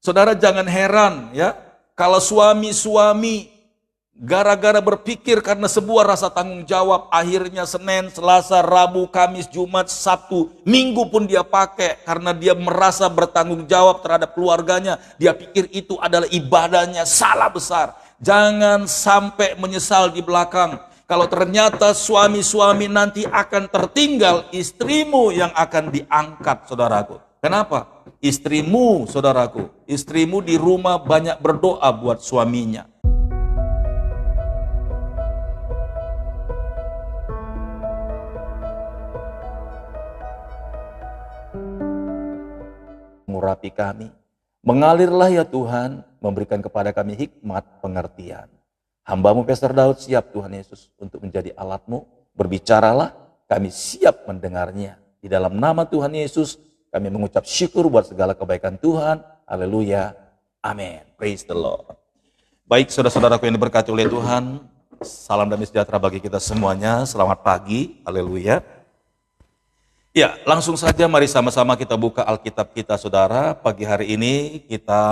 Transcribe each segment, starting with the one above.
Saudara jangan heran ya, kalau suami-suami gara-gara berpikir karena sebuah rasa tanggung jawab, akhirnya Senin, Selasa, Rabu, Kamis, Jumat, Sabtu, Minggu pun dia pakai karena dia merasa bertanggung jawab terhadap keluarganya. Dia pikir itu adalah ibadahnya, salah besar. Jangan sampai menyesal di belakang. Kalau ternyata suami-suami nanti akan tertinggal, istrimu yang akan diangkat, saudaraku. Kenapa? Istrimu, saudaraku, istrimu di rumah banyak berdoa buat suaminya. Mengurapi kami, mengalirlah ya Tuhan, memberikan kepada kami hikmat pengertian. Hamba-Mu Pastor Daud siap Tuhan Yesus untuk menjadi alat-Mu, berbicaralah, kami siap mendengarnya. Di dalam nama Tuhan Yesus, kami mengucap syukur buat segala kebaikan Tuhan. Haleluya, amin. Praise the Lord. Baik saudara-saudaraku yang diberkati oleh Tuhan, salam damai sejahtera bagi kita semuanya. Selamat pagi, haleluya. Ya, langsung saja mari sama-sama kita buka Alkitab kita, saudara. Pagi hari ini kita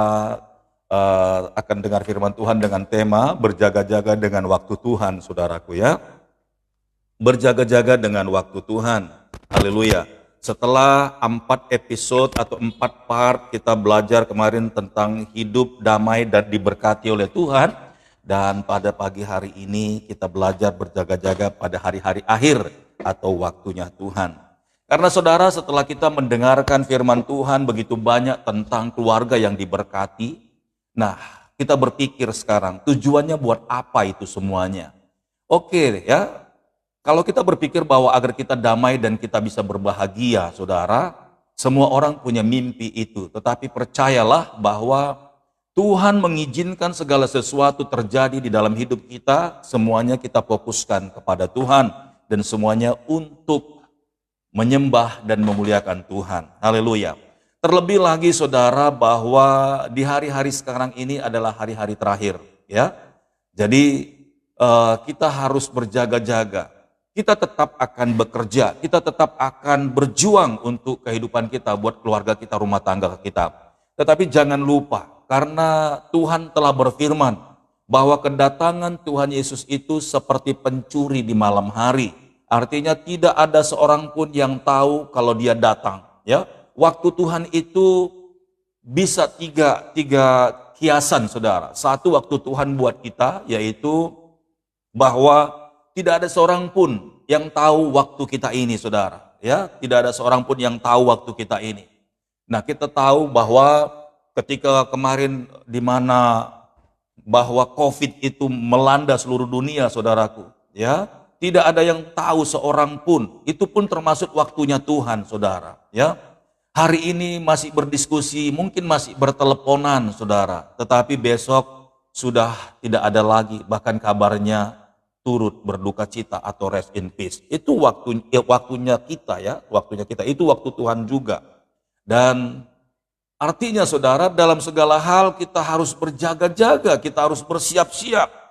akan dengar firman Tuhan dengan tema berjaga-jaga dengan waktu Tuhan, saudaraku ya. Berjaga-jaga dengan waktu Tuhan, haleluya. Setelah 4 episode atau 4 part kita belajar kemarin tentang hidup damai dan diberkati oleh Tuhan. Dan pada pagi hari ini kita belajar berjaga-jaga pada hari-hari akhir atau waktunya Tuhan. Karena saudara, setelah kita mendengarkan firman Tuhan begitu banyak tentang keluarga yang diberkati, nah kita berpikir sekarang tujuannya buat apa itu semuanya? Oke ya, kalau kita berpikir bahwa agar kita damai dan kita bisa berbahagia, saudara, semua orang punya mimpi itu. Tetapi percayalah bahwa Tuhan mengizinkan segala sesuatu terjadi di dalam hidup kita, semuanya kita fokuskan kepada Tuhan dan semuanya untuk menyembah dan memuliakan Tuhan. Haleluya. Terlebih lagi saudara bahwa di hari-hari sekarang ini adalah hari-hari terakhir ya. Jadi kita harus berjaga-jaga. Kita tetap akan bekerja, kita tetap akan berjuang untuk kehidupan kita, buat keluarga kita, rumah tangga kita. Tetapi jangan lupa, karena Tuhan telah berfirman bahwa kedatangan Tuhan Yesus itu seperti pencuri di malam hari. Artinya tidak ada seorang pun yang tahu kalau dia datang. Ya, waktu Tuhan itu bisa tiga kiasan, saudara. Satu, waktu Tuhan buat kita, yaitu bahwa tidak ada seorang pun yang tahu waktu kita ini, saudara. Ya, tidak ada seorang pun yang tahu waktu kita ini. Nah, kita tahu bahwa ketika kemarin di mana bahwa COVID itu melanda seluruh dunia, saudaraku. Ya. Tidak ada yang tahu seorang pun, itu pun termasuk waktunya Tuhan, saudara. Ya, hari ini masih berdiskusi, mungkin masih berteleponan, saudara. Tetapi besok sudah tidak ada lagi, bahkan kabarnya turut berduka cita atau rest in peace. Itu waktunya kita ya, waktunya kita. Itu waktu Tuhan juga. Dan artinya, saudara, dalam segala hal kita harus berjaga-jaga, kita harus bersiap-siap.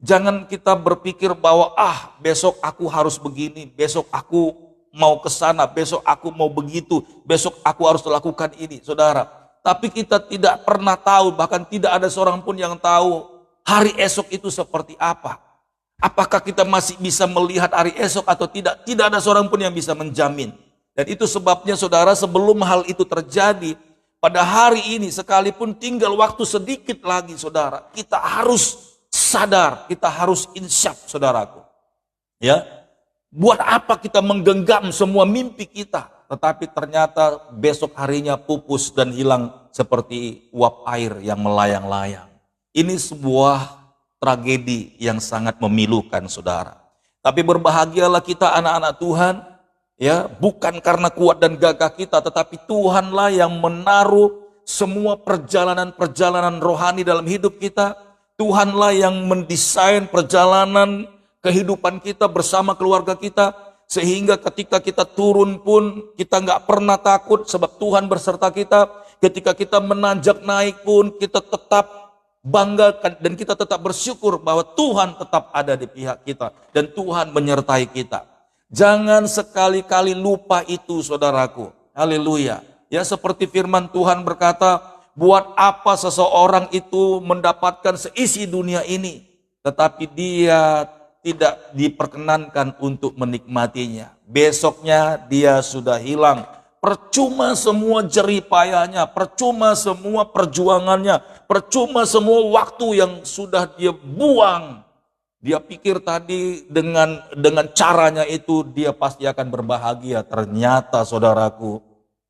Jangan kita berpikir bahwa besok aku harus begini, besok aku mau ke sana, besok aku mau begitu, besok aku harus lakukan ini, saudara. Tapi kita tidak pernah tahu, bahkan tidak ada seorang pun yang tahu hari esok itu seperti apa. Apakah kita masih bisa melihat hari esok atau tidak? Tidak ada seorang pun yang bisa menjamin. Dan itu sebabnya, saudara, sebelum hal itu terjadi, pada hari ini sekalipun tinggal waktu sedikit lagi, saudara, kita harus sadar, kita harus insyaf, saudaraku. Ya, buat apa kita menggenggam semua mimpi kita, tetapi ternyata besok harinya pupus dan hilang seperti uap air yang melayang-layang. Ini sebuah tragedi yang sangat memilukan, saudara. Tapi berbahagialah kita anak-anak Tuhan, ya, bukan karena kuat dan gagah kita, tetapi Tuhanlah yang menaruh semua perjalanan-perjalanan rohani dalam hidup kita. Tuhanlah yang mendesain perjalanan kehidupan kita bersama keluarga kita, sehingga ketika kita turun pun kita nggak pernah takut sebab Tuhan berserta kita. Ketika kita menanjak naik pun kita tetap bangga dan kita tetap bersyukur bahwa Tuhan tetap ada di pihak kita dan Tuhan menyertai kita. Jangan sekali-kali lupa itu, saudaraku. Haleluya. Ya, seperti firman Tuhan berkata, buat apa seseorang itu mendapatkan seisi dunia ini, tetapi dia tidak diperkenankan untuk menikmatinya. Besoknya dia sudah hilang. Percuma semua jerih payahnya, percuma semua perjuangannya, percuma semua waktu yang sudah dia buang. Dia pikir tadi dengan caranya itu dia pasti akan berbahagia. Ternyata saudaraku,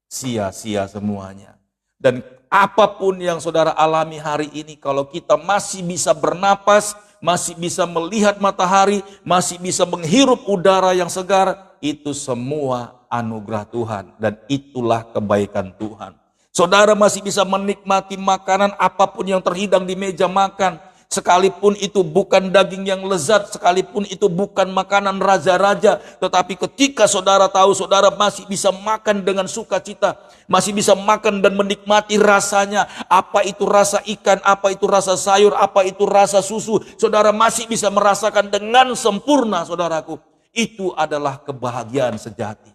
sia-sia semuanya. Dan apapun yang saudara alami hari ini, kalau kita masih bisa bernapas, masih bisa melihat matahari, masih bisa menghirup udara yang segar, itu semua anugerah Tuhan. Dan itulah kebaikan Tuhan. Saudara masih bisa menikmati makanan apapun yang terhidang di meja makan. Sekalipun itu bukan daging yang lezat, sekalipun itu bukan makanan raja-raja, tetapi ketika saudara tahu saudara masih bisa makan dengan sukacita, masih bisa makan dan menikmati rasanya, apa itu rasa ikan, apa itu rasa sayur, apa itu rasa susu, saudara masih bisa merasakan dengan sempurna, saudaraku. Itu adalah kebahagiaan sejati.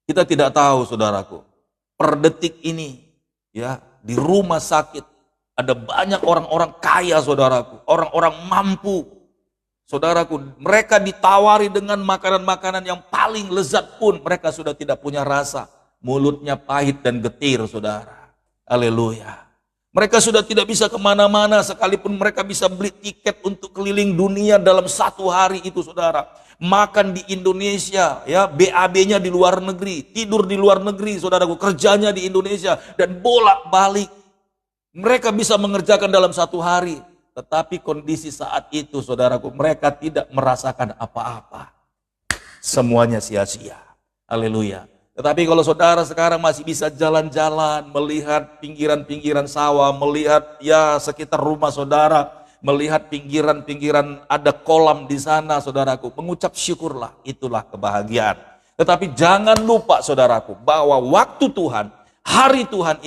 Kita tidak tahu, saudaraku, per detik ini ya di rumah sakit ada banyak orang-orang kaya, saudaraku, orang-orang mampu. Saudaraku, mereka ditawari dengan makanan-makanan yang paling lezat pun mereka sudah tidak punya rasa. Mulutnya pahit dan getir, saudara. Haleluya. Mereka sudah tidak bisa kemana-mana, sekalipun mereka bisa beli tiket untuk keliling dunia dalam satu hari itu, saudara. Makan di Indonesia, ya, BAB-nya di luar negeri, tidur di luar negeri, saudaraku, kerjanya di Indonesia, dan bolak-balik. Mereka bisa mengerjakan dalam satu hari, tetapi kondisi saat itu, saudaraku, mereka tidak merasakan apa-apa. Semuanya sia-sia. Haleluya. Tetapi kalau saudara sekarang masih bisa jalan-jalan, melihat pinggiran-pinggiran sawah, melihat ya sekitar rumah saudara, melihat pinggiran-pinggiran ada kolam di sana, saudaraku, mengucap syukurlah, itulah kebahagiaan. Tetapi jangan lupa, saudaraku, bahwa waktu Tuhan, hari Tuhan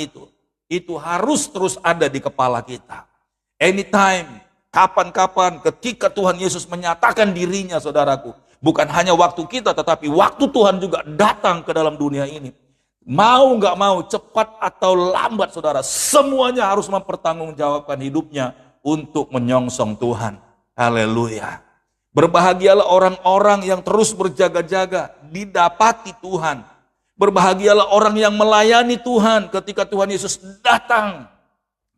itu harus terus ada di kepala kita. Anytime, kapan-kapan, ketika Tuhan Yesus menyatakan dirinya, saudaraku, bukan hanya waktu kita, tetapi waktu Tuhan juga datang ke dalam dunia ini. Mau nggak mau, cepat atau lambat, saudara, semuanya harus mempertanggungjawabkan hidupnya untuk menyongsong Tuhan. Haleluya. Berbahagialah orang-orang yang terus berjaga-jaga, didapati Tuhan. Berbahagialah orang yang melayani Tuhan ketika Tuhan Yesus datang.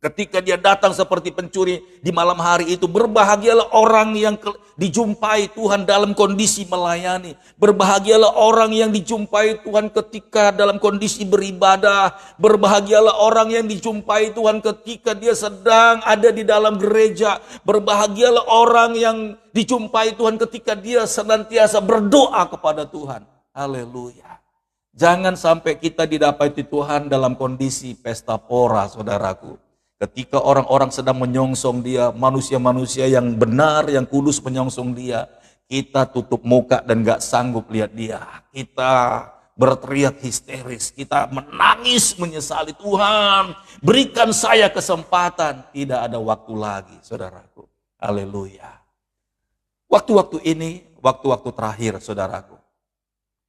Ketika dia datang seperti pencuri di malam hari itu. Berbahagialah orang yang dijumpai Tuhan dalam kondisi melayani. Berbahagialah orang yang dijumpai Tuhan ketika dalam kondisi beribadah. Berbahagialah orang yang dijumpai Tuhan ketika dia sedang ada di dalam gereja. Berbahagialah orang yang dijumpai Tuhan ketika dia senantiasa berdoa kepada Tuhan. Haleluya. Jangan sampai kita didapati Tuhan dalam kondisi pesta pora, saudaraku. Ketika orang-orang sedang menyongsong dia, manusia-manusia yang benar, yang kudus menyongsong dia, kita tutup muka dan gak sanggup lihat dia. Kita berteriak histeris, kita menangis menyesali, Tuhan, berikan saya kesempatan. Tidak ada waktu lagi, saudaraku. Haleluya. Waktu-waktu ini, waktu-waktu terakhir, saudaraku.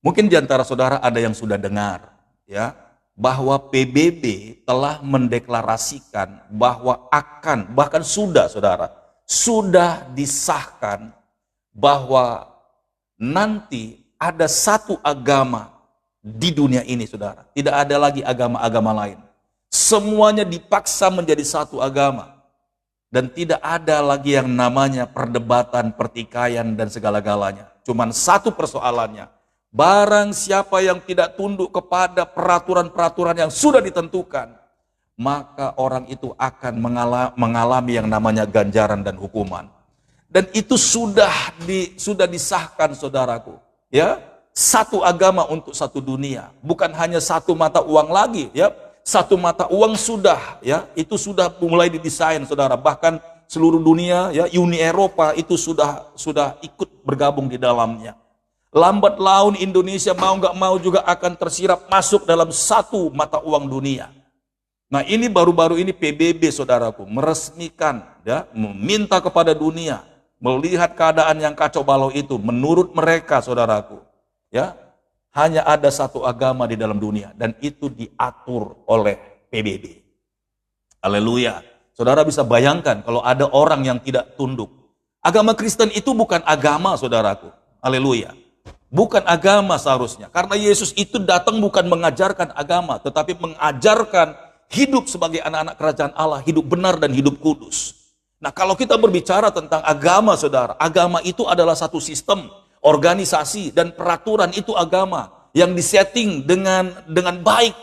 Mungkin di antara saudara ada yang sudah dengar, ya, bahwa PBB telah mendeklarasikan bahwa bahkan sudah, saudara, sudah disahkan bahwa nanti ada satu agama di dunia ini, saudara. Tidak ada lagi agama-agama lain. Semuanya dipaksa menjadi satu agama. Dan tidak ada lagi yang namanya perdebatan, pertikaian, dan segala-galanya. Cuman satu persoalannya. Barang siapa yang tidak tunduk kepada peraturan-peraturan yang sudah ditentukan, maka orang itu akan mengalami yang namanya ganjaran dan hukuman. Dan itu sudah disahkan, saudaraku. Ya, satu agama untuk satu dunia, bukan hanya satu mata uang lagi. Ya, satu mata uang sudah, ya, itu sudah mulai didesain, saudara. Bahkan seluruh dunia, ya, Uni Eropa itu sudah ikut bergabung di dalamnya. Lambat laun Indonesia mau nggak mau juga akan tersirap masuk dalam satu mata uang dunia. Nah, ini baru-baru ini PBB, saudaraku, meresmikan, ya, meminta kepada dunia melihat keadaan yang kacau balau itu. Menurut mereka, saudaraku, ya, hanya ada satu agama di dalam dunia dan itu diatur oleh PBB. Haleluya. Saudara bisa bayangkan kalau ada orang yang tidak tunduk. Agama Kristen itu bukan agama, saudaraku. Haleluya. Bukan agama seharusnya. Karena Yesus itu datang bukan mengajarkan agama, tetapi mengajarkan hidup sebagai anak-anak kerajaan Allah, hidup benar dan hidup kudus. Nah, kalau kita berbicara tentang agama, saudara, agama itu adalah satu sistem, organisasi, dan peraturan itu agama yang disetting dengan baik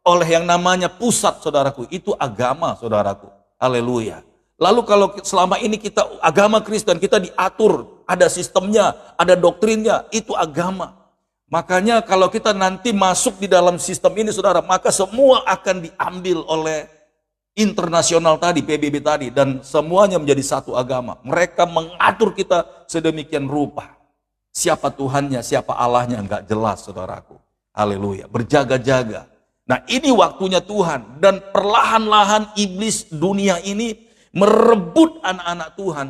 oleh yang namanya pusat, saudaraku. Itu agama, saudaraku. Haleluya. Lalu kalau selama ini kita agama Kristen, kita diatur, ada sistemnya, ada doktrinnya, itu agama. Makanya kalau kita nanti masuk di dalam sistem ini, saudara, maka semua akan diambil oleh internasional tadi, PBB tadi, dan semuanya menjadi satu agama. Mereka mengatur kita sedemikian rupa. Siapa Tuhannya, siapa Allahnya, enggak jelas, saudaraku. Haleluya, berjaga-jaga. Nah, ini waktunya Tuhan, dan perlahan-lahan iblis dunia ini merebut anak-anak Tuhan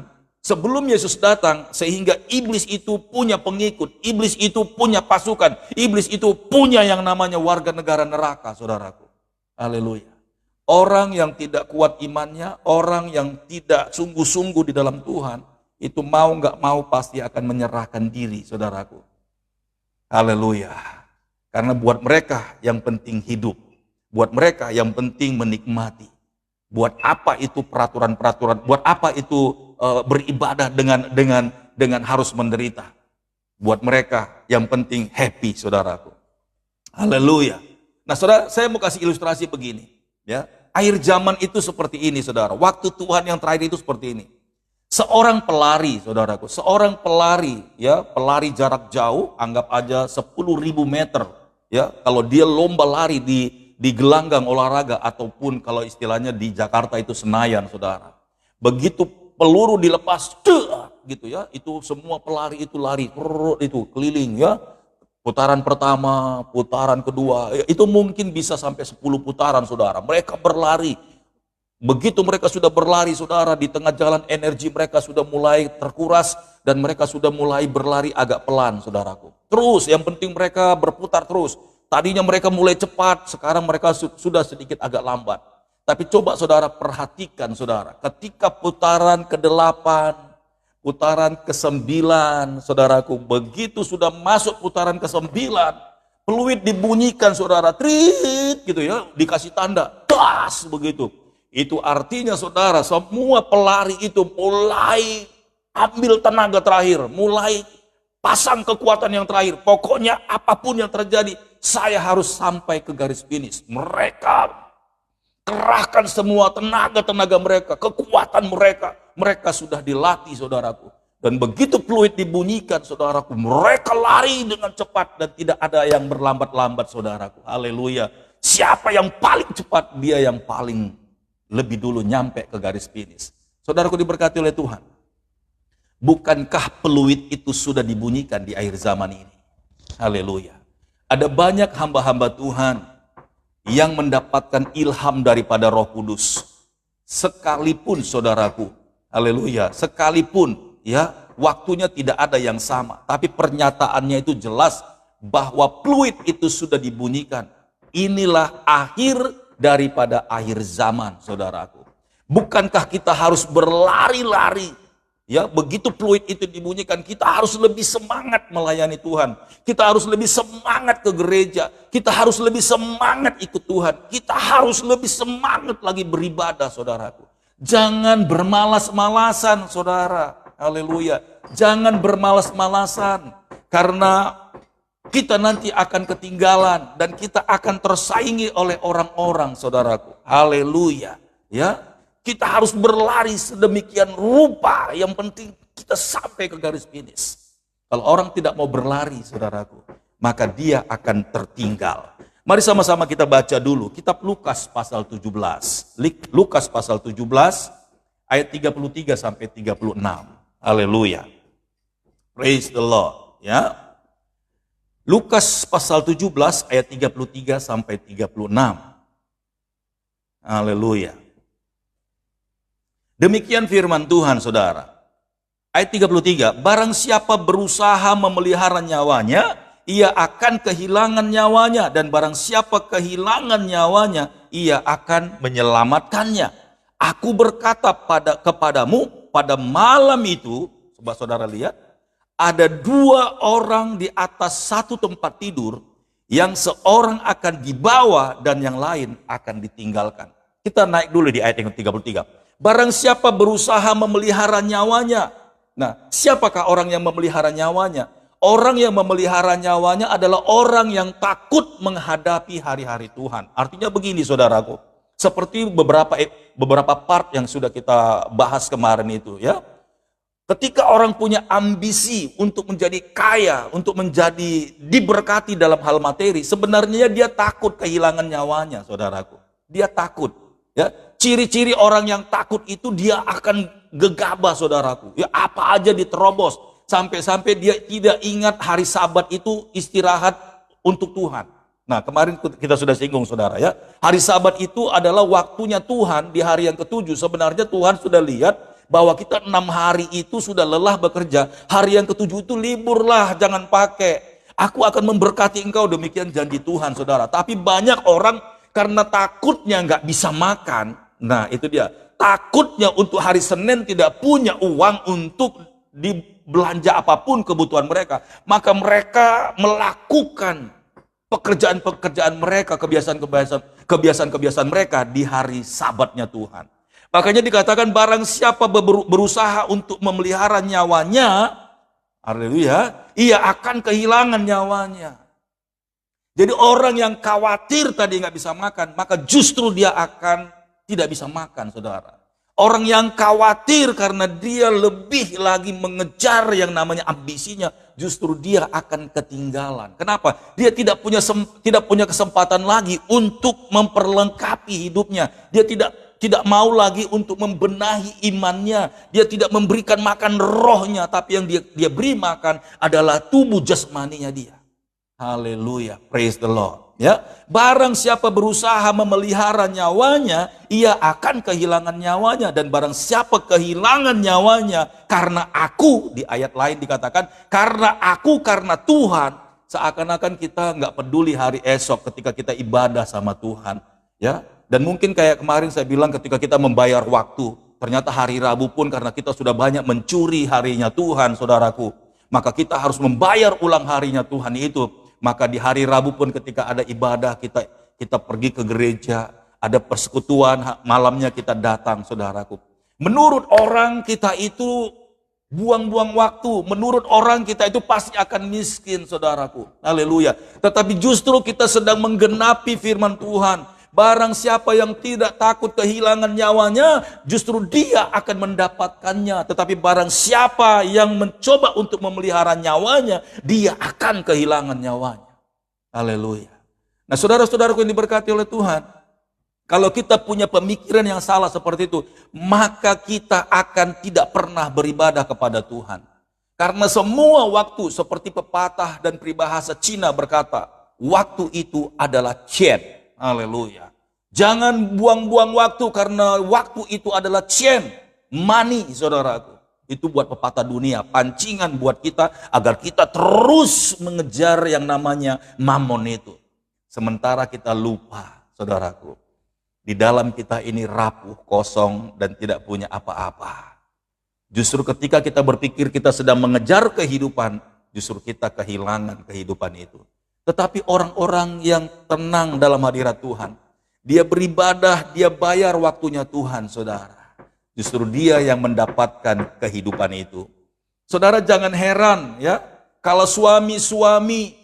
sebelum Yesus datang, sehingga iblis itu punya pengikut, iblis itu punya pasukan, iblis itu punya yang namanya warga negara neraka, saudaraku. Haleluya. Orang yang tidak kuat imannya, orang yang tidak sungguh-sungguh di dalam Tuhan, itu mau nggak mau pasti akan menyerahkan diri, saudaraku. Haleluya. Karena buat mereka yang penting hidup, buat mereka yang penting menikmati. Buat apa itu peraturan-peraturan? Buat apa itu beribadah dengan harus menderita? Buat mereka yang penting happy, saudaraku. Haleluya. Nah, saudara, saya mau kasih ilustrasi begini, ya. Akhir zaman itu seperti ini, saudara. Waktu Tuhan yang terakhir itu seperti ini. Seorang pelari, saudaraku, seorang pelari, ya, pelari jarak jauh, anggap aja 10.000 meter, ya. Kalau dia lomba lari di gelanggang olahraga, ataupun kalau istilahnya di Jakarta itu Senayan, saudara. Begitu peluru dilepas, gitu ya, itu semua pelari itu lari, itu keliling, ya. Putaran pertama, putaran kedua, itu mungkin bisa sampai 10 putaran, saudara. Mereka berlari. Begitu mereka sudah berlari, saudara, di tengah jalan energi mereka sudah mulai terkuras, dan mereka sudah mulai berlari agak pelan, saudaraku. Terus, yang penting mereka berputar terus. Tadinya mereka mulai cepat, sekarang mereka sudah sedikit agak lambat. Tapi coba saudara perhatikan, saudara, ketika putaran ke-8, putaran ke-9, saudaraku, begitu sudah masuk putaran ke-9, peluit dibunyikan, saudara, trit, gitu ya, dikasih tanda, das, begitu. Itu artinya, saudara, semua pelari itu mulai ambil tenaga terakhir, mulai pasang kekuatan yang terakhir. Pokoknya apapun yang terjadi, saya harus sampai ke garis finish. Mereka kerahkan semua tenaga-tenaga mereka, kekuatan mereka. Mereka sudah dilatih, saudaraku. Dan begitu peluit dibunyikan, saudaraku, mereka lari dengan cepat dan tidak ada yang berlambat-lambat, saudaraku. Haleluya. Siapa yang paling cepat, dia yang paling lebih dulu nyampe ke garis finish. Saudaraku, diberkati oleh Tuhan. Bukankah peluit itu sudah dibunyikan di akhir zaman ini? Haleluya. Ada banyak hamba-hamba Tuhan yang mendapatkan ilham daripada Roh Kudus. Sekalipun, saudaraku, haleluya, sekalipun ya waktunya tidak ada yang sama, tapi pernyataannya itu jelas bahwa peluit itu sudah dibunyikan. Inilah akhir daripada akhir zaman, saudaraku. Bukankah kita harus berlari-lari? Ya, begitu peluit itu dibunyikan, kita harus lebih semangat melayani Tuhan. Kita harus lebih semangat ke gereja. Kita harus lebih semangat ikut Tuhan. Kita harus lebih semangat lagi beribadah, saudaraku. Jangan bermalas-malasan, saudara. Haleluya. Jangan bermalas-malasan. Karena kita nanti akan ketinggalan dan kita akan tersaingi oleh orang-orang, saudaraku. Haleluya. Ya. Kita harus berlari sedemikian rupa, yang penting kita sampai ke garis finish. Kalau orang tidak mau berlari, saudaraku, maka dia akan tertinggal. Mari sama-sama kita baca dulu kitab Lukas pasal 17. Lukas pasal 17 ayat 33 sampai 36. Haleluya. Praise the Lord, ya. Lukas pasal 17 ayat 33 sampai 36. Haleluya. Demikian firman Tuhan, saudara. Ayat 33, barang siapa berusaha memelihara nyawanya, ia akan kehilangan nyawanya. Dan barang siapa kehilangan nyawanya ia akan menyelamatkannya. Aku berkata kepadamu pada malam itu, coba saudara lihat, ada 2 orang di atas satu tempat tidur, yang seorang akan dibawa dan yang lain akan ditinggalkan. Kita naik dulu di ayat yang 33. Barang siapa berusaha memelihara nyawanya. Nah, siapakah orang yang memelihara nyawanya? Orang yang memelihara nyawanya adalah orang yang takut menghadapi hari-hari Tuhan. Artinya begini saudaraku, seperti beberapa part yang sudah kita bahas kemarin itu ya. Ketika orang punya ambisi untuk menjadi kaya, untuk menjadi diberkati dalam hal materi, sebenarnya dia takut kehilangan nyawanya, saudaraku. Dia takut. Ya, ciri-ciri orang yang takut itu dia akan gegabah, saudaraku. Ya, apa aja diterobos. Sampai-sampai dia tidak ingat hari Sabat itu istirahat untuk Tuhan. Nah, kemarin kita sudah singgung saudara ya. Hari Sabat itu adalah waktunya Tuhan di hari yang ke-7. Sebenarnya Tuhan sudah lihat bahwa kita 6 hari itu sudah lelah bekerja. Hari yang ke-7 itu liburlah, jangan pakai. Aku akan memberkati engkau, demikian janji Tuhan saudara. Tapi banyak orang karena takutnya nggak bisa makan. Nah itu dia. Takutnya untuk hari Senin tidak punya uang untuk belanja apapun kebutuhan mereka, maka mereka melakukan pekerjaan-pekerjaan mereka, kebiasaan-kebiasaan mereka di hari Sabatnya Tuhan. Makanya dikatakan barang siapa berusaha untuk memelihara nyawanya, haleluya, ia akan kehilangan nyawanya. Jadi orang yang khawatir tadi nggak bisa makan, maka justru dia akan tidak bisa makan, saudara. Orang yang khawatir karena dia lebih lagi mengejar yang namanya ambisinya, justru dia akan ketinggalan. Kenapa? Dia tidak punya kesempatan lagi untuk memperlengkapi hidupnya. Dia tidak mau lagi untuk membenahi imannya. Dia tidak memberikan makan rohnya, tapi yang dia beri makan adalah tubuh jasmaninya dia. Haleluya, praise the Lord. Ya, barang siapa berusaha memelihara nyawanya, ia akan kehilangan nyawanya. Dan barang siapa kehilangan nyawanya karena aku, di ayat lain dikatakan karena aku, karena Tuhan, seakan-akan kita nggak peduli hari esok ketika kita ibadah sama Tuhan. Ya, dan mungkin kayak kemarin saya bilang ketika kita membayar waktu, ternyata hari Rabu pun karena kita sudah banyak mencuri harinya Tuhan, saudaraku, maka kita harus membayar ulang harinya Tuhan itu. Maka di hari Rabu pun ketika ada ibadah, kita pergi ke gereja, ada persekutuan, malamnya kita datang, saudaraku. Menurut orang kita itu buang-buang waktu, menurut orang kita itu pasti akan miskin, saudaraku. Haleluya. Tetapi justru kita sedang menggenapi firman Tuhan. Barang siapa yang tidak takut kehilangan nyawanya, justru dia akan mendapatkannya. Tetapi barang siapa yang mencoba untuk memelihara nyawanya, dia akan kehilangan nyawanya. Haleluya. Nah saudara-saudaraku yang diberkati oleh Tuhan, kalau kita punya pemikiran yang salah seperti itu, maka kita akan tidak pernah beribadah kepada Tuhan. Karena semua waktu seperti pepatah dan peribahasa Cina berkata, waktu itu adalah qian. Haleluya. Jangan buang-buang waktu karena waktu itu adalah qian, money, saudaraku. Itu buat pepatah dunia, pancingan buat kita agar kita terus mengejar yang namanya mamon itu. Sementara kita lupa, saudaraku, di dalam kita ini rapuh, kosong, dan tidak punya apa-apa. Justru ketika kita berpikir kita sedang mengejar kehidupan, justru kita kehilangan kehidupan itu. Tetapi orang-orang yang tenang dalam hadirat Tuhan, dia beribadah, dia bayar waktunya Tuhan, saudara. Justru dia yang mendapatkan kehidupan itu. Saudara jangan heran ya, kalau suami-suami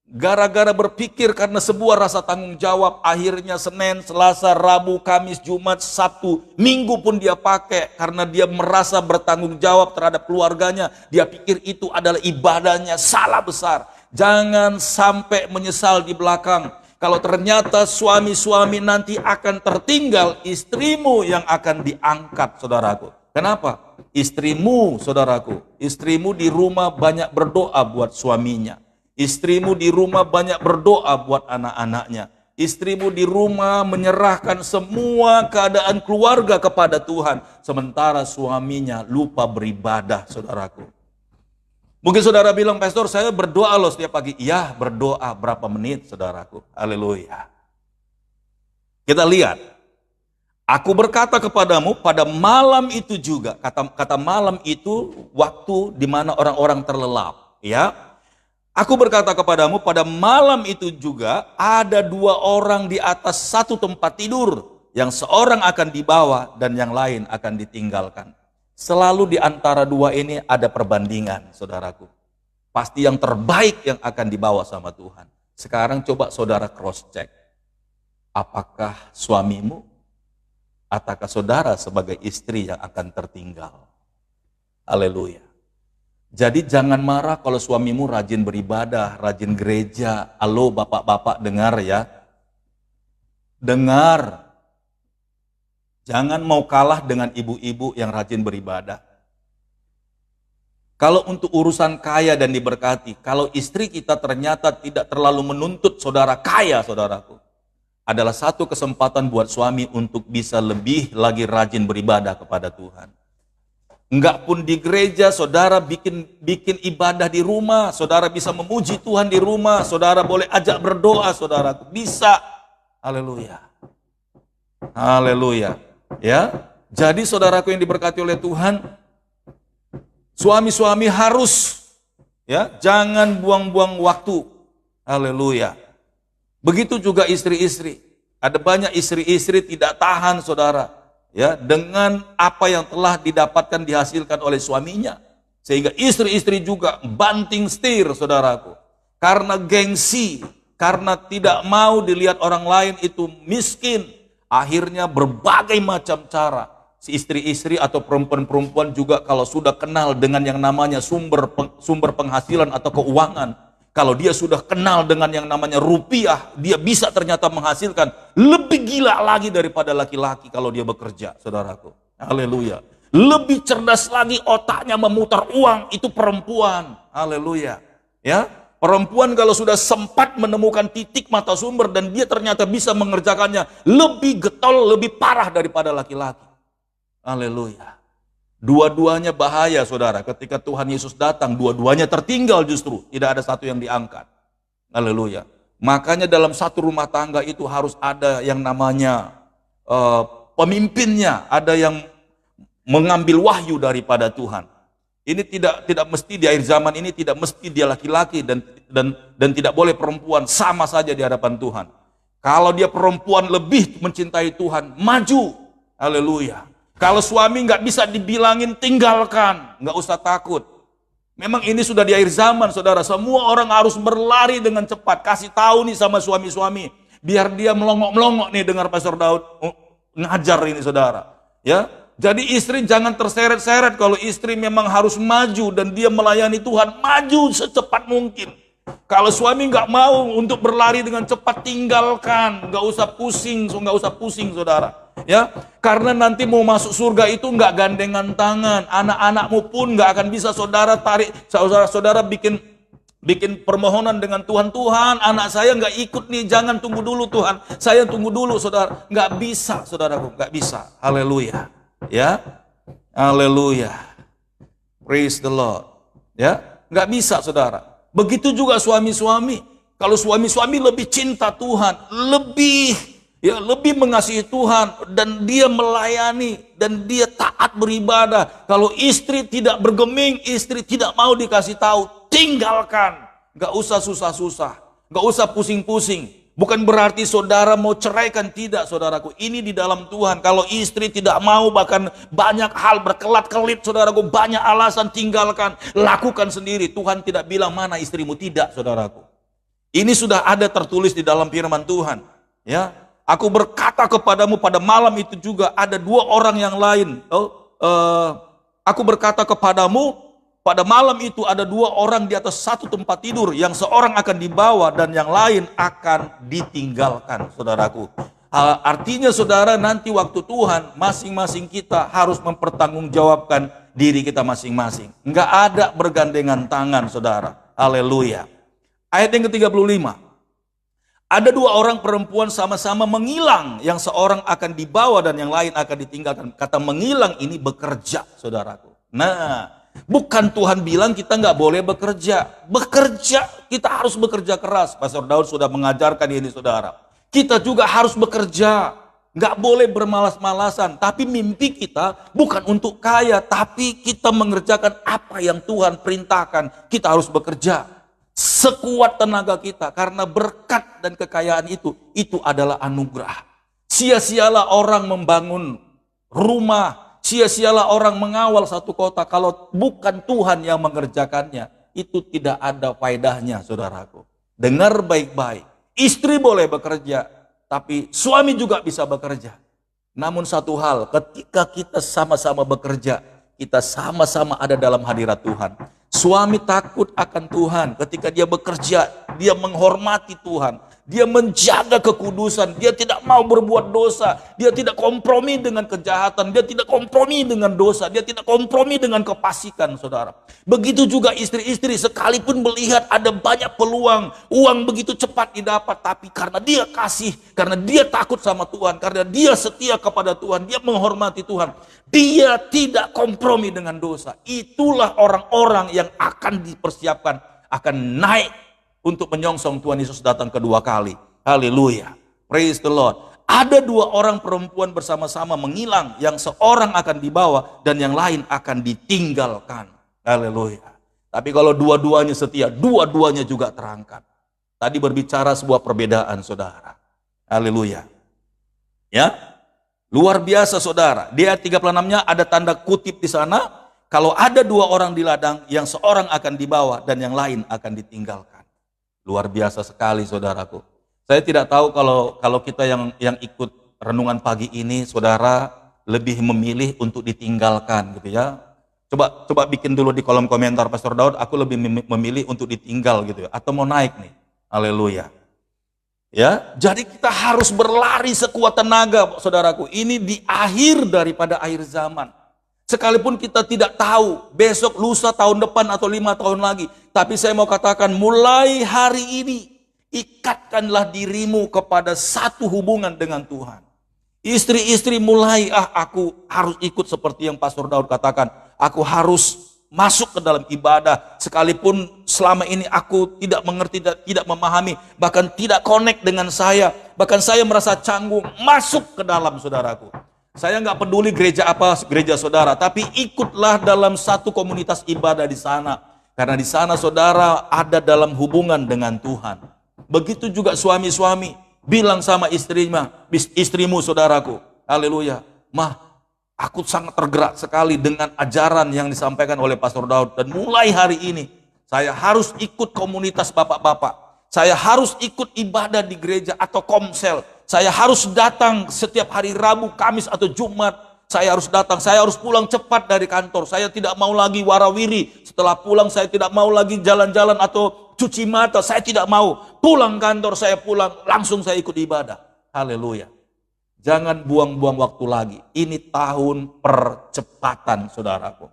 gara-gara berpikir karena sebuah rasa tanggung jawab, akhirnya Senin, Selasa, Rabu, Kamis, Jumat, Sabtu, Minggu pun dia pakai karena dia merasa bertanggung jawab terhadap keluarganya. Dia pikir itu adalah ibadahnya, salah besar. Jangan sampai menyesal di belakang. Kalau ternyata suami-suami nanti akan tertinggal, istrimu yang akan diangkat, saudaraku. Kenapa? Istrimu, saudaraku. Istrimu di rumah banyak berdoa buat suaminya. Istrimu di rumah banyak berdoa buat anak-anaknya. Istrimu di rumah menyerahkan semua keadaan keluarga kepada Tuhan. Sementara suaminya lupa beribadah, saudaraku. Mungkin saudara bilang, pastor saya berdoa loh setiap pagi. Iya berdoa berapa menit, saudaraku. Haleluya. Kita lihat. Aku berkata kepadamu pada malam itu juga. Kata malam itu waktu di mana orang-orang terlelap. Ya. Aku berkata kepadamu pada malam itu juga ada dua orang di atas satu tempat tidur. Yang seorang akan dibawa dan yang lain akan ditinggalkan. Selalu di antara dua ini ada perbandingan, saudaraku. Pasti yang terbaik yang akan dibawa sama Tuhan. Sekarang coba saudara cross check. Apakah suamimu ataukah saudara sebagai istri yang akan tertinggal? Haleluya. Jadi jangan marah kalau suamimu rajin beribadah, rajin gereja. Halo bapak-bapak, dengar ya. Dengar. Jangan mau kalah dengan ibu-ibu yang rajin beribadah. Kalau untuk urusan kaya dan diberkati, kalau istri kita ternyata tidak terlalu menuntut saudara kaya, saudaraku, adalah satu kesempatan buat suami untuk bisa lebih lagi rajin beribadah kepada Tuhan. Enggak pun di gereja, saudara bikin ibadah di rumah, saudara bisa memuji Tuhan di rumah, saudara boleh ajak berdoa, saudaraku, bisa. Haleluya. Haleluya. Ya. Jadi saudaraku yang diberkati oleh Tuhan, suami-suami harus ya, jangan buang-buang waktu. Haleluya. Begitu juga istri-istri. Ada banyak istri-istri tidak tahan, saudara, ya, dengan apa yang telah didapatkan dihasilkan oleh suaminya. Sehingga istri-istri juga banting setir, saudaraku. Karena gengsi, karena tidak mau dilihat orang lain itu miskin. Akhirnya berbagai macam cara. Si istri-istri atau perempuan-perempuan juga kalau sudah kenal dengan yang namanya sumber penghasilan atau keuangan, kalau dia sudah kenal dengan yang namanya rupiah, dia bisa ternyata menghasilkan lebih gila lagi daripada laki-laki kalau dia bekerja, saudaraku. Haleluya. Lebih cerdas lagi otaknya memutar uang, itu perempuan. Haleluya. Ya, perempuan kalau sudah sempat menemukan titik mata sumber dan dia ternyata bisa mengerjakannya lebih getol, lebih parah daripada laki-laki. Haleluya. Dua-duanya bahaya, saudara. Ketika Tuhan Yesus datang, dua-duanya tertinggal justru. Tidak ada satu yang diangkat. Haleluya. Makanya dalam satu rumah tangga itu harus ada yang namanya pemimpinnya. Ada yang mengambil wahyu daripada Tuhan. Ini tidak mesti di akhir zaman ini, tidak mesti dia laki-laki dan tidak boleh perempuan, sama saja di hadapan Tuhan. Kalau dia perempuan lebih mencintai Tuhan, maju. Haleluya. Kalau suami nggak bisa dibilangin tinggalkan, nggak usah takut. Memang ini sudah di akhir zaman, saudara. Semua orang harus berlari dengan cepat. Kasih tahu nih sama suami-suami, biar dia melongok-melongok nih dengar Pastor Daud ngajar ini, saudara. Ya, jadi istri jangan terseret-seret. Kalau istri memang harus maju dan dia melayani Tuhan, maju secepat mungkin. Kalau suami nggak mau untuk berlari dengan cepat, tinggalkan. Nggak usah pusing, saudara. Ya, karena nanti mau masuk surga itu nggak gandengan tangan. Anak-anakmu pun nggak akan bisa saudara tarik. Saudara bikin permohonan dengan Tuhan. Tuhan, anak saya nggak ikut nih. Jangan, tunggu dulu Tuhan. Saya tunggu dulu, saudara. Nggak bisa, saudaraku, nggak bisa. Haleluya. Ya, haleluya. Praise the Lord. Ya, nggak bisa, saudara. Begitu juga suami-suami. Kalau suami-suami lebih cinta Tuhan, lebih mengasihi Tuhan, dan dia melayani, dan dia taat beribadah. Kalau istri tidak bergeming, istri tidak mau dikasih tahu, tinggalkan. Gak usah susah-susah, gak usah pusing-pusing. Bukan berarti saudara mau ceraikan, tidak, saudaraku. Ini di dalam Tuhan. Kalau istri tidak mau, bahkan banyak hal berkelat-kelit, saudaraku, banyak alasan, tinggalkan. Lakukan sendiri. Tuhan tidak bilang mana istrimu, tidak, saudaraku. Ini sudah ada tertulis di dalam firman Tuhan. Ya, aku berkata kepadamu pada malam itu juga ada dua orang yang lain. Aku berkata kepadamu pada malam itu ada dua orang di atas satu tempat tidur, yang seorang akan dibawa dan yang lain akan ditinggalkan, saudaraku. Artinya, saudara, nanti waktu Tuhan, masing-masing kita harus mempertanggungjawabkan diri kita masing-masing. Enggak ada bergandengan tangan, saudara. Haleluya. Ayat yang ke-35. Ada dua orang perempuan sama-sama menghilang, yang seorang akan dibawa dan yang lain akan ditinggalkan. Kata menghilang ini bekerja, saudaraku. Nah, bukan Tuhan bilang kita nggak boleh bekerja. Bekerja, kita harus bekerja keras. Pastor Daud sudah mengajarkan ini, saudara. Kita juga harus bekerja. Nggak boleh bermalas-malasan. Tapi mimpi kita bukan untuk kaya, tapi kita mengerjakan apa yang Tuhan perintahkan. Kita harus bekerja sekuat tenaga kita, karena berkat dan kekayaan itu adalah anugerah. Sia-sialah orang membangun rumah, sia-sialah orang mengawal satu kota kalau bukan Tuhan yang mengerjakannya. Itu tidak ada faedahnya, saudaraku. Dengar baik-baik. Istri boleh bekerja, tapi suami juga bisa bekerja. Namun satu hal, ketika kita sama-sama bekerja, kita sama-sama ada dalam hadirat Tuhan. Suami takut akan Tuhan. Ketika dia bekerja, dia menghormati Tuhan. Dia menjaga kekudusan. Dia tidak mau berbuat dosa. Dia tidak kompromi dengan kejahatan. Dia tidak kompromi dengan dosa. Dia tidak kompromi dengan kefasikan, saudara. Begitu juga istri-istri, sekalipun melihat ada banyak peluang, uang begitu cepat didapat, tapi karena dia kasih, karena dia takut sama Tuhan, karena dia setia kepada Tuhan, dia menghormati Tuhan, dia tidak kompromi dengan dosa. Itulah orang-orang yang akan dipersiapkan, akan naik untuk menyongsong Tuhan Yesus datang kedua kali. Haleluya. Praise the Lord. Ada dua orang perempuan bersama-sama menghilang, yang seorang akan dibawa dan yang lain akan ditinggalkan. Haleluya. Tapi kalau dua-duanya setia, dua-duanya juga terangkat. Tadi berbicara sebuah perbedaan, saudara. Haleluya. Ya, luar biasa, saudara. Di ayat 36-nya ada tanda kutip di sana. Kalau ada dua orang di ladang, yang seorang akan dibawa dan yang lain akan ditinggalkan. Luar biasa sekali, saudaraku. Saya tidak tahu kalau kita yang ikut renungan pagi ini, saudara lebih memilih untuk ditinggalkan, gitu ya. Coba bikin dulu di kolom komentar, Pastor Daud, aku lebih memilih untuk ditinggal, gitu ya, atau mau naik nih. Haleluya. Ya, jadi kita harus berlari sekuat tenaga, saudaraku. Ini di akhir daripada akhir zaman. Sekalipun kita tidak tahu besok, lusa, tahun depan, atau 5 tahun lagi. Tapi saya mau katakan, mulai hari ini, ikatkanlah dirimu kepada satu hubungan dengan Tuhan. Istri-istri mulai, aku harus ikut seperti yang Pastor Daud katakan. Aku harus masuk ke dalam ibadah. Sekalipun selama ini aku tidak mengerti, tidak memahami, bahkan tidak connect dengan saya. Bahkan saya merasa canggung, masuk ke dalam, saudaraku. Saya nggak peduli gereja apa, gereja saudara, tapi ikutlah dalam satu komunitas ibadah di sana. Karena di sana saudara ada dalam hubungan dengan Tuhan. Begitu juga suami-suami, bilang sama istrimu, saudaraku, haleluya, mah, aku sangat tergerak sekali dengan ajaran yang disampaikan oleh Pastor Daud. Dan mulai hari ini, saya harus ikut komunitas bapak-bapak. Saya harus ikut ibadah di gereja atau komsel. Saya harus datang setiap hari Rabu, Kamis, atau Jumat. Saya harus datang, saya harus pulang cepat dari kantor. Saya tidak mau lagi warawiri. Setelah pulang, saya tidak mau lagi jalan-jalan atau cuci mata. Saya tidak mau. Pulang kantor, saya pulang, langsung saya ikut ibadah. Haleluya. Jangan buang-buang waktu lagi. Ini tahun percepatan, saudaraku.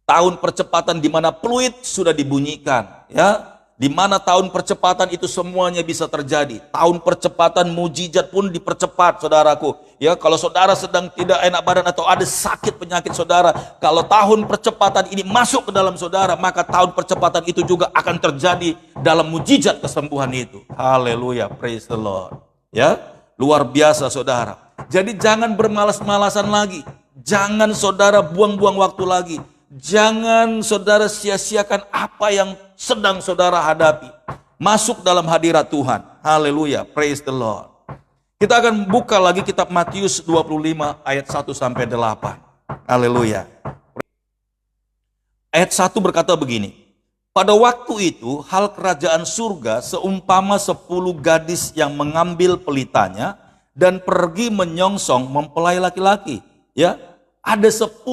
Tahun percepatan di mana peluit sudah dibunyikan, ya. Di mana tahun percepatan itu semuanya bisa terjadi. Tahun percepatan mujizat pun dipercepat, saudaraku. Ya, kalau saudara sedang tidak enak badan atau ada sakit penyakit saudara, kalau tahun percepatan ini masuk ke dalam saudara, maka tahun percepatan itu juga akan terjadi dalam mujizat kesembuhan itu. Haleluya, praise the Lord. Ya, luar biasa, saudara. Jadi jangan bermalas-malasan lagi. Jangan saudara buang-buang waktu lagi. Jangan saudara sia-siakan apa yang sedang saudara hadapi. Masuk dalam hadirat Tuhan. Haleluya, praise the Lord. Kita akan buka lagi kitab Matius 25 ayat 1 sampai 8. Haleluya. Ayat 1 berkata begini. Pada waktu itu hal kerajaan surga seumpama 10 gadis yang mengambil pelitanya dan pergi menyongsong mempelai laki-laki. Ya, ada 10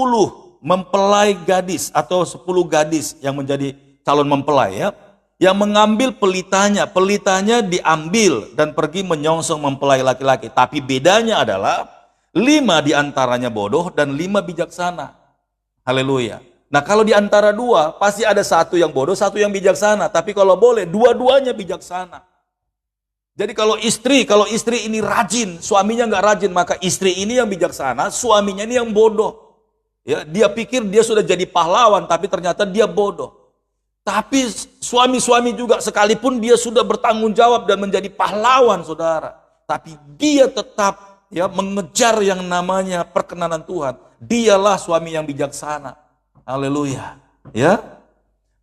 mempelai gadis atau 10 gadis yang menjadi calon mempelai, ya, yang mengambil pelitanya diambil dan pergi menyongsong mempelai laki-laki. Tapi bedanya adalah 5 diantaranya bodoh dan 5 bijaksana. Haleluya. Nah, kalau diantara 2 pasti ada 1 yang bodoh, 1 yang bijaksana. Tapi kalau boleh dua-duanya bijaksana. Jadi kalau istri ini rajin, suaminya nggak rajin, maka istri ini yang bijaksana, suaminya ini yang bodoh. Ya, dia pikir dia sudah jadi pahlawan, tapi ternyata dia bodoh. Tapi suami-suami juga sekalipun dia sudah bertanggung jawab dan menjadi pahlawan saudara. Tapi dia tetap ya mengejar yang namanya perkenanan Tuhan. Dialah suami yang bijaksana. Haleluya. Ya.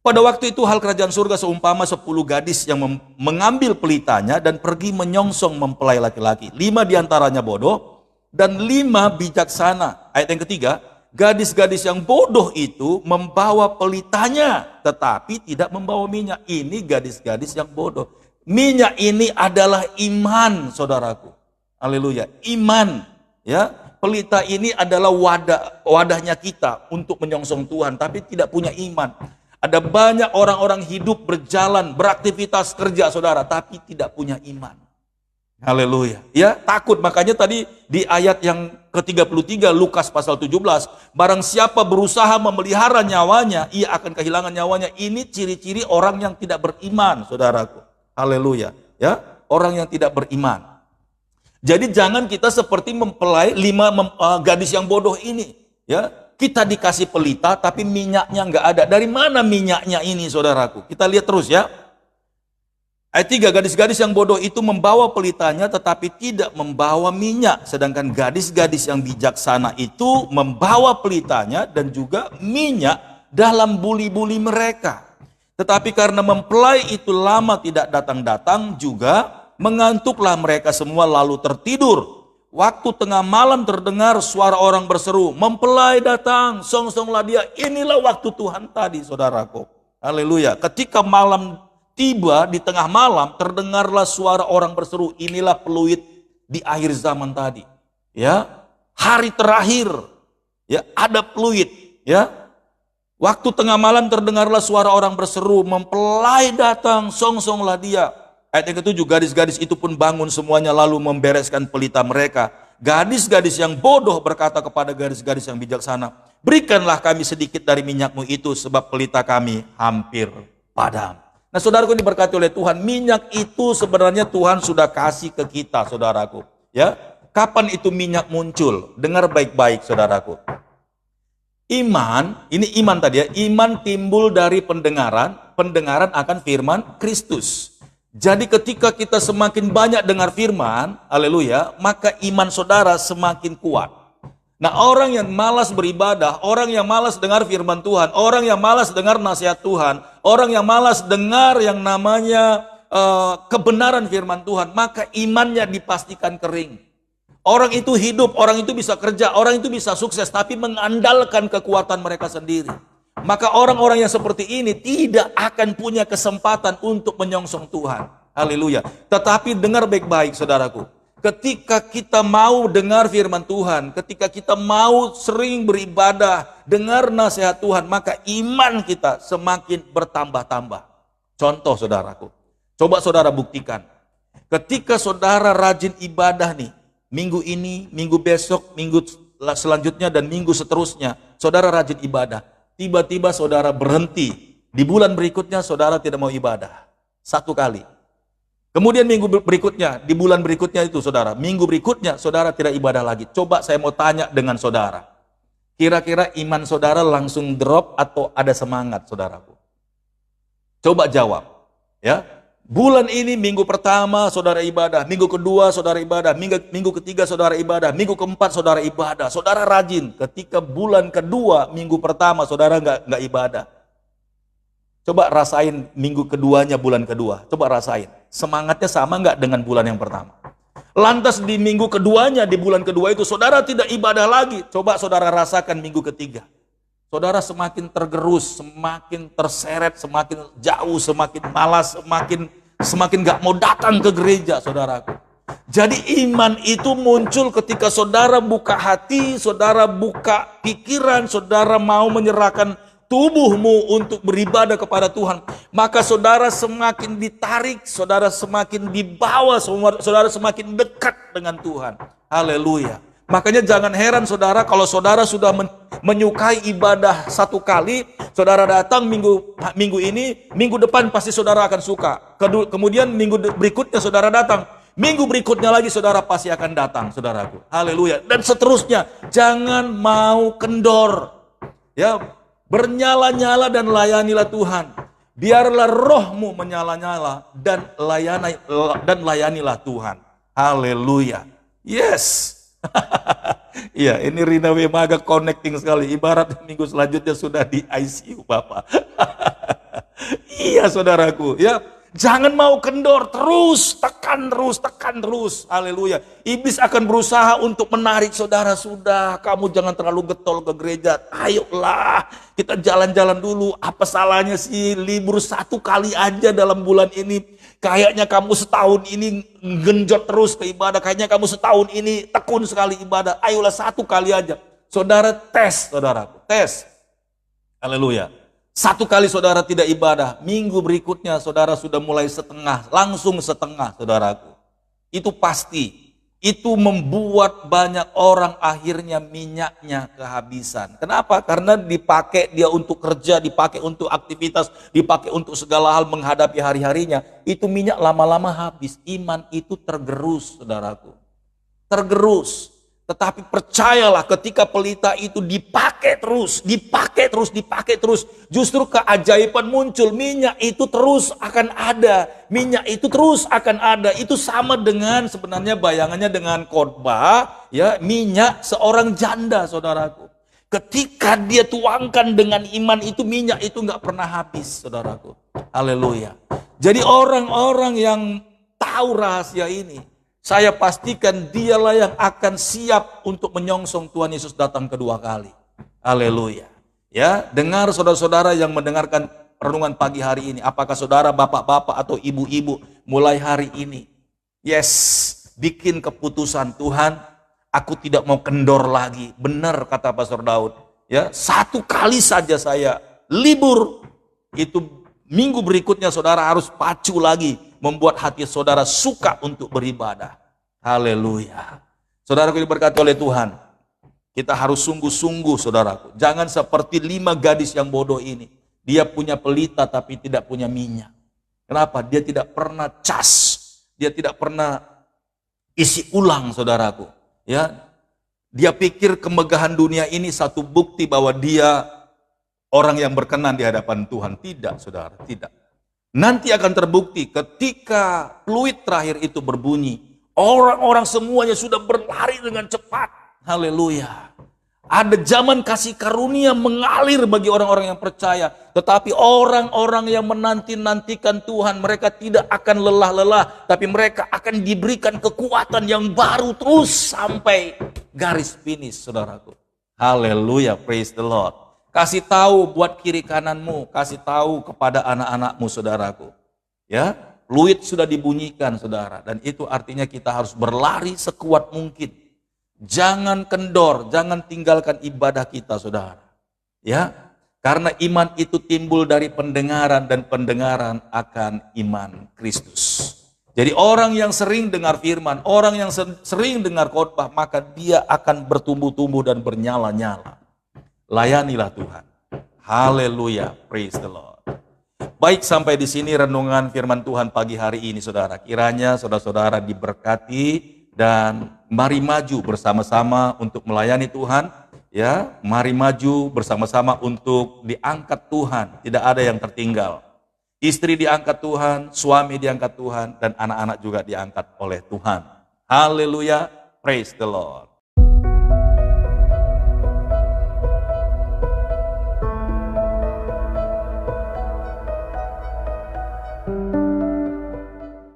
Pada waktu itu hal kerajaan surga seumpama 10 gadis yang mengambil pelitanya dan pergi menyongsong mempelai laki-laki. 5 diantaranya bodoh dan 5 bijaksana. Ayat yang ketiga. Gadis-gadis yang bodoh itu membawa pelitanya, tetapi tidak membawa minyak. Ini gadis-gadis yang bodoh. Minyak ini adalah iman, saudaraku. Haleluya, iman. Ya, pelita ini adalah wadahnya kita untuk menyongsong Tuhan, tapi tidak punya iman. Ada banyak orang-orang hidup berjalan, beraktivitas kerja, saudara, tapi tidak punya iman. Haleluya. Ya, takut. Makanya tadi di ayat yang ke-33 Lukas pasal 17, barang siapa berusaha memelihara nyawanya, ia akan kehilangan nyawanya. Ini ciri-ciri orang yang tidak beriman, saudaraku. Haleluya. Ya, orang yang tidak beriman. Jadi jangan kita seperti mempelai 5 gadis yang bodoh ini. Ya, kita dikasih pelita tapi minyaknya nggak ada. Dari mana minyaknya ini, saudaraku? Kita lihat terus ya. Ayat 3, gadis-gadis yang bodoh itu membawa pelitanya tetapi tidak membawa minyak. Sedangkan gadis-gadis yang bijaksana itu membawa pelitanya dan juga minyak dalam buli-buli mereka. Tetapi karena mempelai itu lama tidak datang-datang juga, mengantuklah mereka semua lalu tertidur. Waktu tengah malam terdengar suara orang berseru, mempelai datang, songsonglah dia. Inilah waktu Tuhan tadi, saudaraku. Haleluya. Ketika malam tiba di tengah malam terdengarlah suara orang berseru, inilah peluit di akhir zaman tadi. Ya, hari terakhir. Ya, ada peluit. Ya, waktu tengah malam terdengarlah suara orang berseru, mempelai datang, songsonglah dia. Ayat yang ke-7, gadis-gadis itu pun bangun semuanya lalu membereskan pelita mereka. Gadis-gadis yang bodoh berkata kepada gadis-gadis yang bijaksana, berikanlah kami sedikit dari minyakmu itu sebab pelita kami hampir padam. Nah, saudaraku diberkati oleh Tuhan, minyak itu sebenarnya Tuhan sudah kasih ke kita, saudaraku. Ya, kapan itu minyak muncul? Dengar baik-baik, saudaraku. Iman, ini iman tadi ya, iman timbul dari pendengaran, pendengaran akan firman Kristus. Jadi ketika kita semakin banyak dengar firman, haleluya, maka iman saudara semakin kuat. Nah, orang yang malas beribadah, orang yang malas dengar firman Tuhan, orang yang malas dengar nasihat Tuhan, orang yang malas dengar yang namanya kebenaran firman Tuhan, maka imannya dipastikan kering. Orang itu hidup, orang itu bisa kerja, orang itu bisa sukses, tapi mengandalkan kekuatan mereka sendiri. Maka orang-orang yang seperti ini tidak akan punya kesempatan untuk menyongsong Tuhan. Haleluya. Tetapi dengar baik-baik, saudaraku. Ketika kita mau dengar firman Tuhan, ketika kita mau sering beribadah, dengar nasihat Tuhan, maka iman kita semakin bertambah-tambah. Contoh, saudaraku, coba saudara buktikan. Ketika saudara rajin ibadah nih, minggu ini, minggu besok, minggu selanjutnya, dan minggu seterusnya, saudara rajin ibadah. Tiba-tiba saudara berhenti. Di bulan berikutnya saudara tidak mau ibadah. 1 kali. Kemudian minggu berikutnya, di bulan berikutnya itu saudara, minggu berikutnya saudara tidak ibadah lagi. Coba saya mau tanya dengan saudara. Kira-kira iman saudara langsung drop atau ada semangat, saudaraku? Coba jawab. Ya. Bulan ini minggu pertama saudara ibadah, minggu kedua saudara ibadah, minggu ketiga saudara ibadah, minggu keempat saudara ibadah. Saudara rajin. Ketika bulan kedua, minggu pertama saudara nggak ibadah. Coba rasain minggu keduanya, bulan kedua. Coba rasain. Semangatnya sama nggak dengan bulan yang pertama? Lantas di minggu keduanya, di bulan kedua itu saudara tidak ibadah lagi. Coba saudara rasakan minggu ketiga. Saudara semakin tergerus, semakin terseret, semakin jauh, semakin malas, semakin nggak mau datang ke gereja, saudaraku. Jadi iman itu muncul ketika saudara buka hati, saudara buka pikiran, saudara mau menyerahkan tubuhmu untuk beribadah kepada Tuhan, maka saudara semakin ditarik, saudara semakin dibawa, saudara semakin dekat dengan Tuhan. Haleluya. Makanya jangan heran saudara kalau saudara sudah menyukai ibadah 1 kali, saudara datang minggu ini, minggu depan pasti saudara akan suka. Kemudian minggu berikutnya saudara datang, minggu berikutnya lagi saudara pasti akan datang, saudaraku. Haleluya. Dan seterusnya. Jangan mau kendor. Ya, bernyala-nyala dan layanilah Tuhan. Biarlah rohmu menyala-nyala dan layanilah Tuhan. Haleluya. Yes. Iya, ini Rina Wemaga connecting sekali. Ibarat minggu selanjutnya sudah di ICU, Bapak. Iya, saudaraku, ya. Jangan mau kendor, terus, tekan terus. Haleluya. Iblis akan berusaha untuk menarik saudara. Sudah, kamu jangan terlalu getol ke gereja. Ayolah, kita jalan-jalan dulu. Apa salahnya sih libur 1 kali aja dalam bulan ini? Kayaknya kamu setahun ini genjot terus ke ibadah. Kayaknya kamu setahun ini tekun sekali ibadah. Ayolah 1 kali aja. Saudara tes, saudaraku, tes. Haleluya. 1 kali saudara tidak ibadah, minggu berikutnya saudara sudah mulai setengah, langsung setengah, saudaraku. Itu pasti. Itu membuat banyak orang akhirnya minyaknya kehabisan. Kenapa? Karena dipakai dia untuk kerja, dipakai untuk aktivitas, dipakai untuk segala hal menghadapi hari-harinya. Itu minyak lama-lama habis. Iman itu tergerus, saudaraku. Tergerus. Tetapi percayalah, ketika pelita itu dipakai terus, justru keajaiban muncul. Minyak itu terus akan ada. Minyak itu terus akan ada. Itu sama dengan sebenarnya bayangannya dengan khotbah, ya, minyak seorang janda, saudaraku. Ketika dia tuangkan dengan iman itu, minyak itu nggak pernah habis, saudaraku. Haleluya. Jadi orang-orang yang tahu rahasia ini, saya pastikan dialah yang akan siap untuk menyongsong Tuhan Yesus datang kedua kali. Haleluya. Ya, dengar saudara-saudara yang mendengarkan renungan pagi hari ini. Apakah saudara bapak-bapak atau ibu-ibu mulai hari ini, yes, bikin keputusan, Tuhan, aku tidak mau kendor lagi. Benar kata Pastor Daud. Ya, 1 kali saja saya libur, itu minggu berikutnya saudara harus pacu lagi. Membuat hati saudara suka untuk beribadah. Haleluya. Saudaraku diberkati oleh Tuhan. Kita harus sungguh-sungguh, saudaraku. Jangan seperti 5 gadis yang bodoh ini. Dia punya pelita tapi tidak punya minyak. Kenapa? Dia tidak pernah cas. Dia tidak pernah isi ulang, saudaraku. Ya, dia pikir kemegahan dunia ini satu bukti bahwa dia orang yang berkenan di hadapan Tuhan. Tidak, saudara, tidak. Nanti akan terbukti ketika peluit terakhir itu berbunyi. Orang-orang semuanya sudah berlari dengan cepat. Haleluya. Ada zaman kasih karunia mengalir bagi orang-orang yang percaya. Tetapi orang-orang yang menanti-nantikan Tuhan, mereka tidak akan lelah-lelah. Tapi mereka akan diberikan kekuatan yang baru terus sampai garis finish, saudaraku. Haleluya, praise the Lord. Kasih tahu buat kiri kananmu, kasih tahu kepada anak-anakmu, saudaraku. Ya, peluit sudah dibunyikan, saudara, dan itu artinya kita harus berlari sekuat mungkin. Jangan kendor, jangan tinggalkan ibadah kita, saudara. Ya, karena iman itu timbul dari pendengaran dan pendengaran akan iman Kristus. Jadi orang yang sering dengar firman, orang yang sering dengar khotbah, maka dia akan bertumbuh-tumbuh dan bernyala-nyala. Layanilah Tuhan. Haleluya, praise the Lord. Baik, sampai di sini renungan firman Tuhan pagi hari ini, saudara. Kiranya saudara-saudara diberkati dan mari maju bersama-sama untuk melayani Tuhan. Ya, mari maju bersama-sama untuk diangkat Tuhan. Tidak ada yang tertinggal. Istri diangkat Tuhan, suami diangkat Tuhan, dan anak-anak juga diangkat oleh Tuhan. Haleluya, praise the Lord.